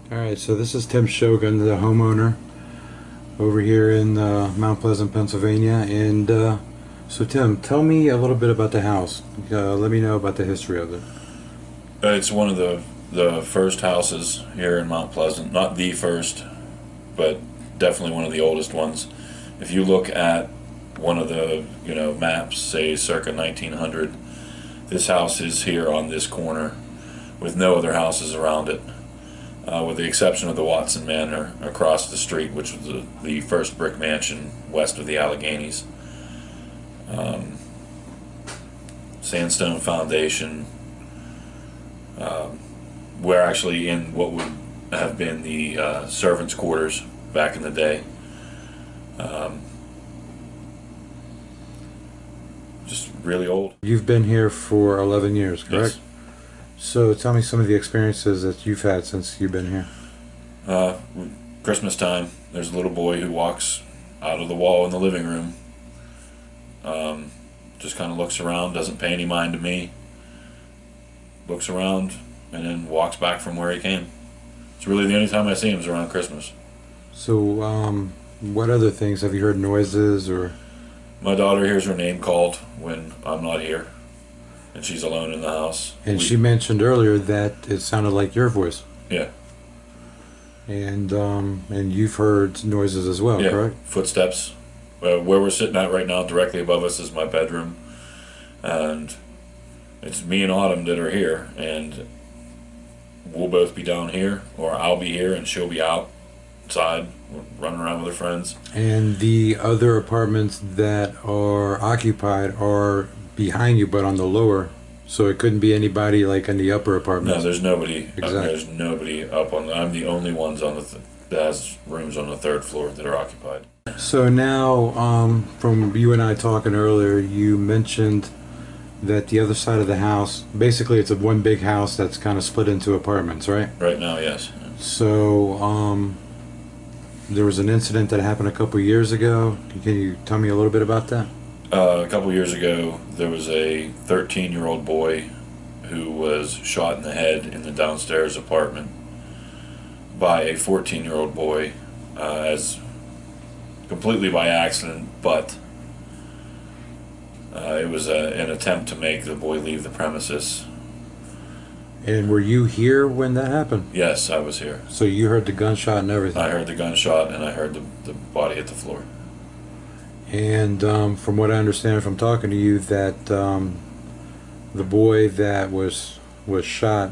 Alright, so this is Tim Shogan, the homeowner over here in Mount Pleasant, Pennsylvania. And so, Tim, tell me a little bit about the house. Let me know about the history of it. It's one of the first houses here in Mount Pleasant. Not the first, but definitely one of the oldest ones. If you look at one of the maps, say circa 1900, this house is here on this corner, with no other houses around it, with the exception of the Watson Manor across the street, which was the first brick mansion west of the Alleghenies. Sandstone foundation. We're actually in what would have been the servants' quarters back in the day. Just really old. You've been here for 11 years, correct? Yes. So tell me some of the experiences that you've had since you've been here. Christmas time, there's a little boy who walks out of the wall in the living room. Just kind of looks around, doesn't pay any mind to me. Looks around, and then walks back from where he came. It's really the only time I see him is around Christmas. So, what other things? Have you heard noises or? My daughter hears her name called when I'm not here, and she's alone in the house. And she mentioned earlier that it sounded like your voice. Yeah. And you've heard noises as well, Yeah. correct? Footsteps. Where we're sitting at right now, directly above us, is my bedroom, and it's me and Autumn that are here, and we'll both be down here, or I'll be here and she'll be outside running around with her friends. And the other apartments that are occupied are behind you, but on the lower, so it couldn't be anybody like in the upper apartments. No, there's nobody. Exactly. There's nobody up on. I'm the only ones on that has rooms on the third floor that are occupied. So now, from you and I talking earlier, you mentioned that the other side of the house, basically it's a one big house that's kind of split into apartments, right? Right now, yes. So, there was an incident that happened a couple years ago. Can you tell me a little bit about that? A couple years ago, there was a 13-year-old boy who was shot in the head in the downstairs apartment by a 14-year-old boy, as completely by accident, but it was an attempt to make the boy leave the premises. And were you here when that happened? Yes, I was here. So you heard the gunshot and everything? I heard the gunshot and I heard the body hit the floor. And from what I understand from talking to you, that the boy that was shot,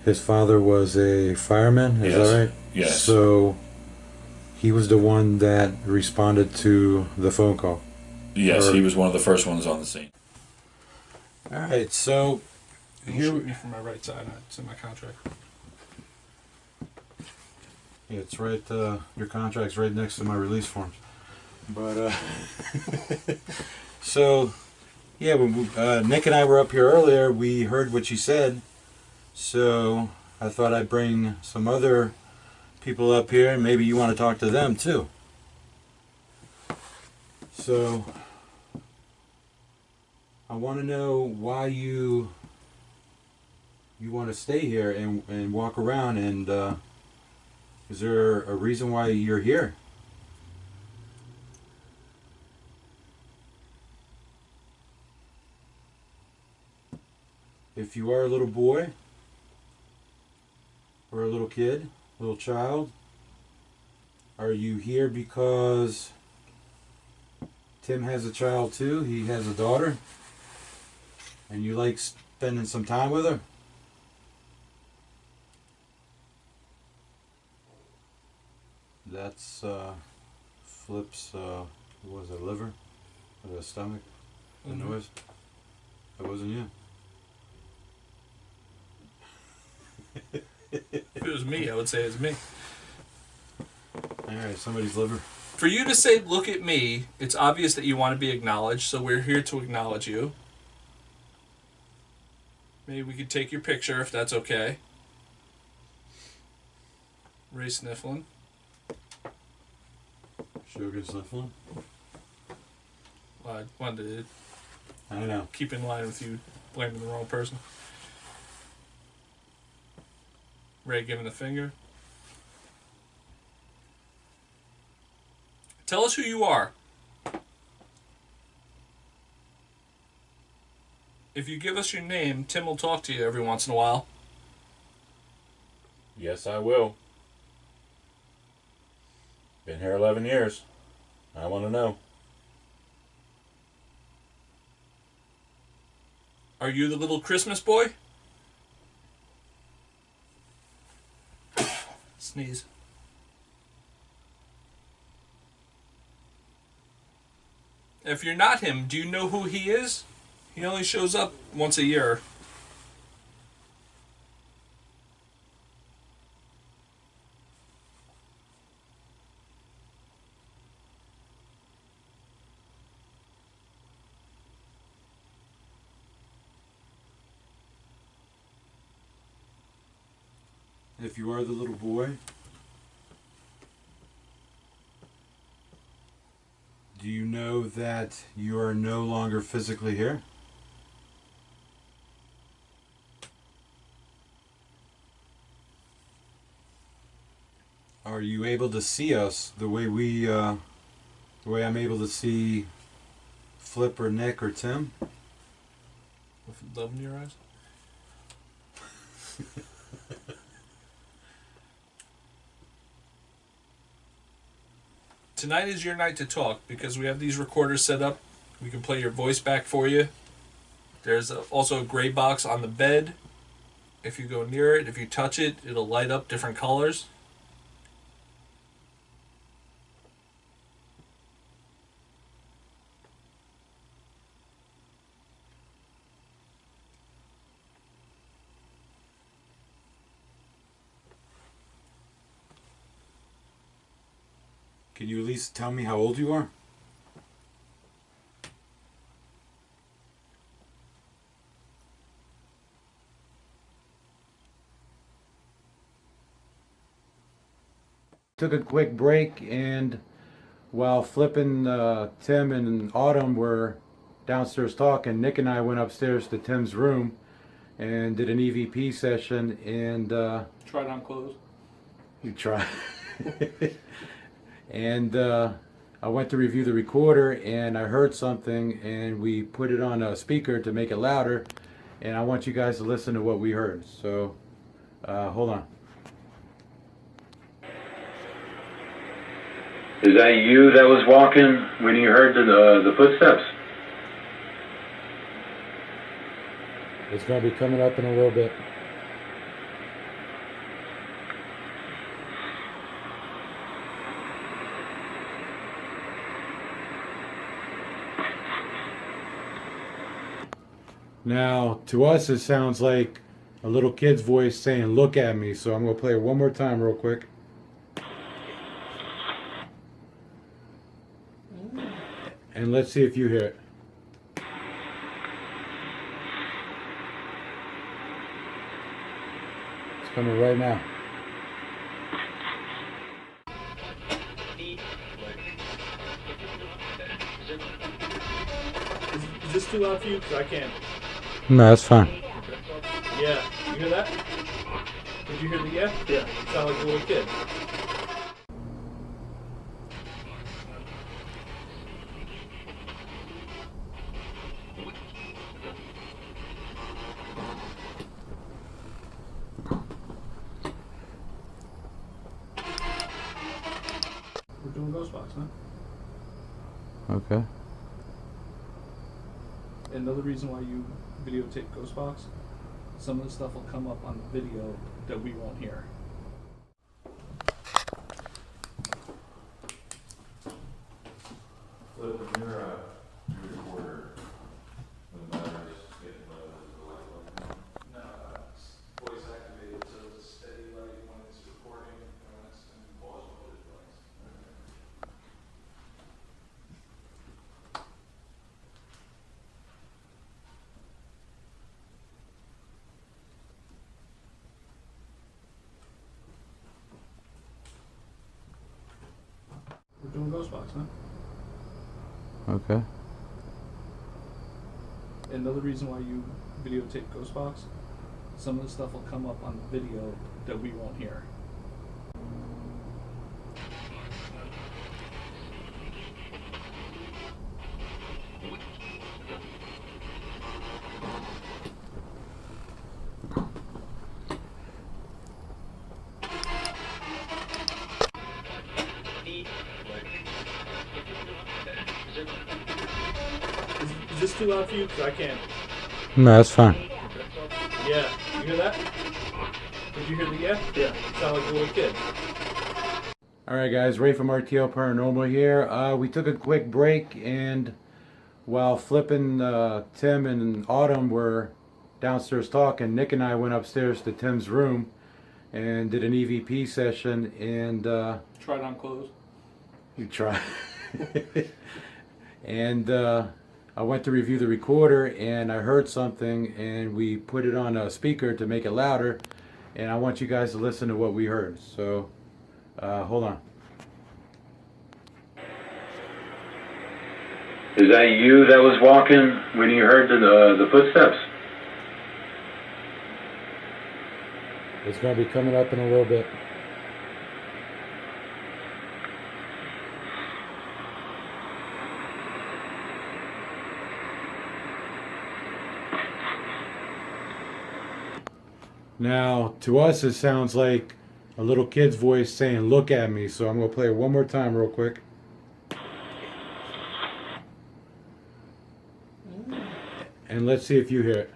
his father was a fireman, is Yes. that right? Yes. So he was the one that responded to the phone call? Yes, he was one of the first ones on the scene. Alright, so You shoot me from my right side. It's in my contract. yeah, it's right, your contract's right next to my release forms. But, so, yeah, when Nick and I were up here earlier, we heard what you said. So, I thought I'd bring some other people up here, and maybe you want to talk to them too. So, I want to know why you want to stay here and walk around, and is there a reason why you're here? If you are a little boy or a little kid, little child, are you here because Tim has a child too? He has a daughter, and you like spending some time with her? That's Flip's, what was it, liver? Or the stomach? The noise? That wasn't you. If it was me, I would say it's me. Alright, somebody's liver. For you to say, look at me, it's obvious that you want to be acknowledged, so we're here to acknowledge you. Maybe we could take your picture if that's okay. Ray sniffling. Sugar sniffling? Well, I wanted to I don't know. keep in line with you blaming the wrong person. Ray giving the finger. Tell us who you are. If you give us your name, Tim will talk to you every once in a while. Yes, I will. Been here 11 years. I want to know. Are you the little Christmas boy? Sneeze. If you're not him, do you know who he is? He only shows up once a year. If you are the little boy, do you know that you are no longer physically here? Are you able to see us the way the way I'm able to see Flip or Nick or Tim? With love in your eyes? Tonight is your night to talk because we have these recorders set up. We can play your voice back for you. There's also a gray box on the bed. If you go near it, if you touch it, it'll light up different colors. Can you at least tell me how old you are? Took a quick break, and while Flippin', Tim and Autumn were downstairs talking, Nick and I went upstairs to Tim's room and did an EVP session, and Tried on clothes. you try. And I went to review the recorder, and I heard something, and we put it on a speaker to make it louder, and I want you guys to listen to what we heard. So hold on. Is that you that was walking when you heard the footsteps? It's going to be coming up in a little bit. Now, to us, it sounds like a little kid's voice saying, "Look at me." So I'm going to play it one more time real quick. And let's see if you hear it. It's coming right now. Is this too loud for you? Because I can't. No, that's fine. Yeah. You hear that? Did you hear the yeah? Yeah. Sound like a little kid. We're doing Ghostbox, huh? Okay. Another reason why you videotape Ghostbox, some of the stuff will come up on the video that we won't hear. Flip, when you're a recorder, when the battery's getting low, does the light go on? No, it's voice activated, so it's a steady light when it's recording, and when it's in pause mode, it lights. We're doing Ghostbox, huh? Okay. Another reason why you videotape Ghostbox, some of the stuff will come up on the video that we won't hear. Is this too loud for you? Because I can't. No, that's fine. Yeah, you hear that? Did you hear the yeah? Yeah, sound like a little kid. Alright guys, Ray from RTL Paranormal here. We took a quick break, and while flipping Tim and Autumn were downstairs talking, Nick and I went upstairs to Tim's room and did an EVP session, and Tried on clothes. you try. And I went to review the recorder, and I heard something, and we put it on a speaker to make it louder, and I want you guys to listen to what we heard. So hold on. Is that you that was walking when you heard the footsteps? It's going to be coming up in a little bit. Now, to us, it sounds like a little kid's voice saying, "Look at me." So I'm going to play it one more time real quick. And let's see if you hear it.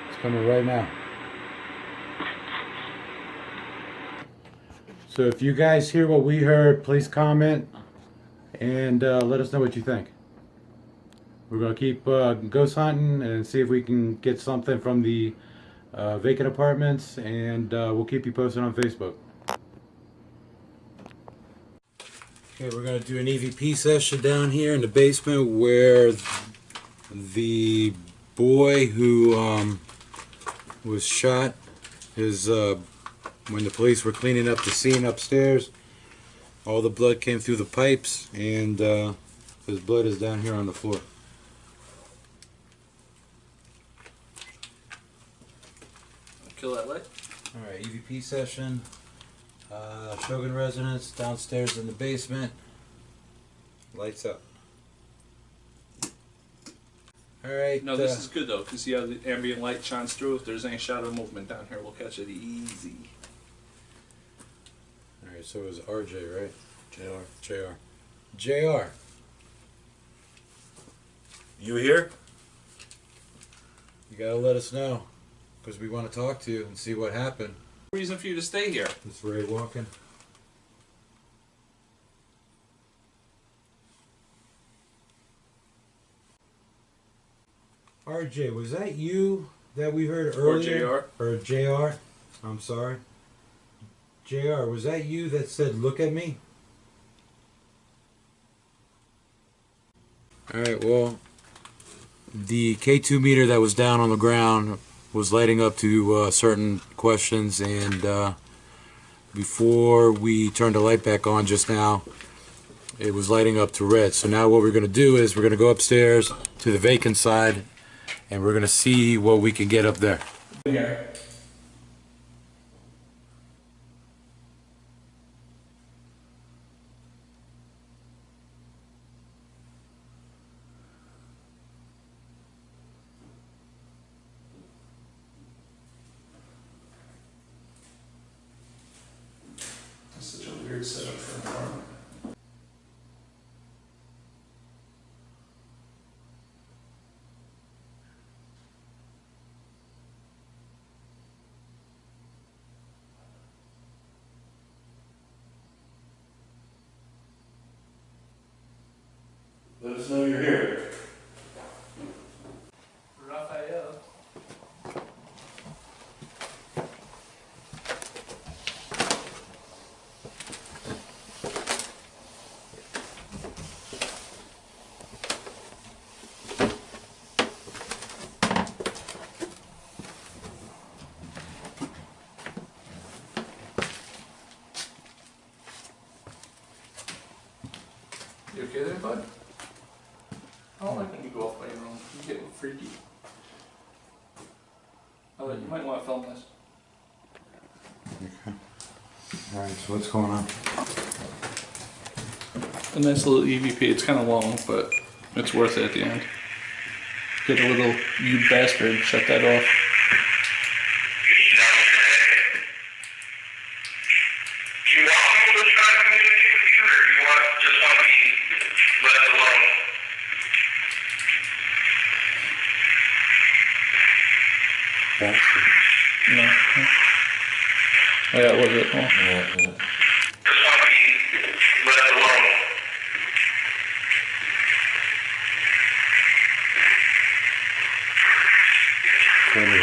It's coming right now. So if you guys hear what we heard, please comment and let us know what you think. We're going to keep ghost hunting and see if we can get something from the vacant apartments, and we'll keep you posted on Facebook. Okay, we're going to do an EVP session down here in the basement where the boy who was shot, when the police were cleaning up the scene upstairs, all the blood came through the pipes, and his blood is down here on the floor. Kill that light. Alright, EVP session. Shogan Residence, downstairs in the basement. Lights up. Alright. No, this is good though, because see how the ambient light shines through? If there's any shadow movement down here, we'll catch it easy. Alright, so it was RJ, right? JR. You here? You gotta let us know, because we want to talk to you and see what happened. Reason for you to stay here. It's Ray walking. RJ, was that you that we heard earlier? Or JR? Or JR? I'm sorry. JR, was that you that said, "Look at me"? Alright, well, the K2 meter that was down on the ground was lighting up to certain questions, and before we turned the light back on just now, it was lighting up to red. So now what we're going to do is we're going to go upstairs to the vacant side, and we're going to see what we can get up there. Here. That's such a weird setup for an apartment. Let us know you're here. Raphael. You okay there, bud? Oh, you might want to film this. Alright, so what's going on? A nice little EVP. It's kind of long, but it's worth it at the end. Get a little, you bastard, shut that off. Do you want people to try to communicate with you, or do you just want to be left alone? That's No. Oh, yeah, was it? Oh. Yeah,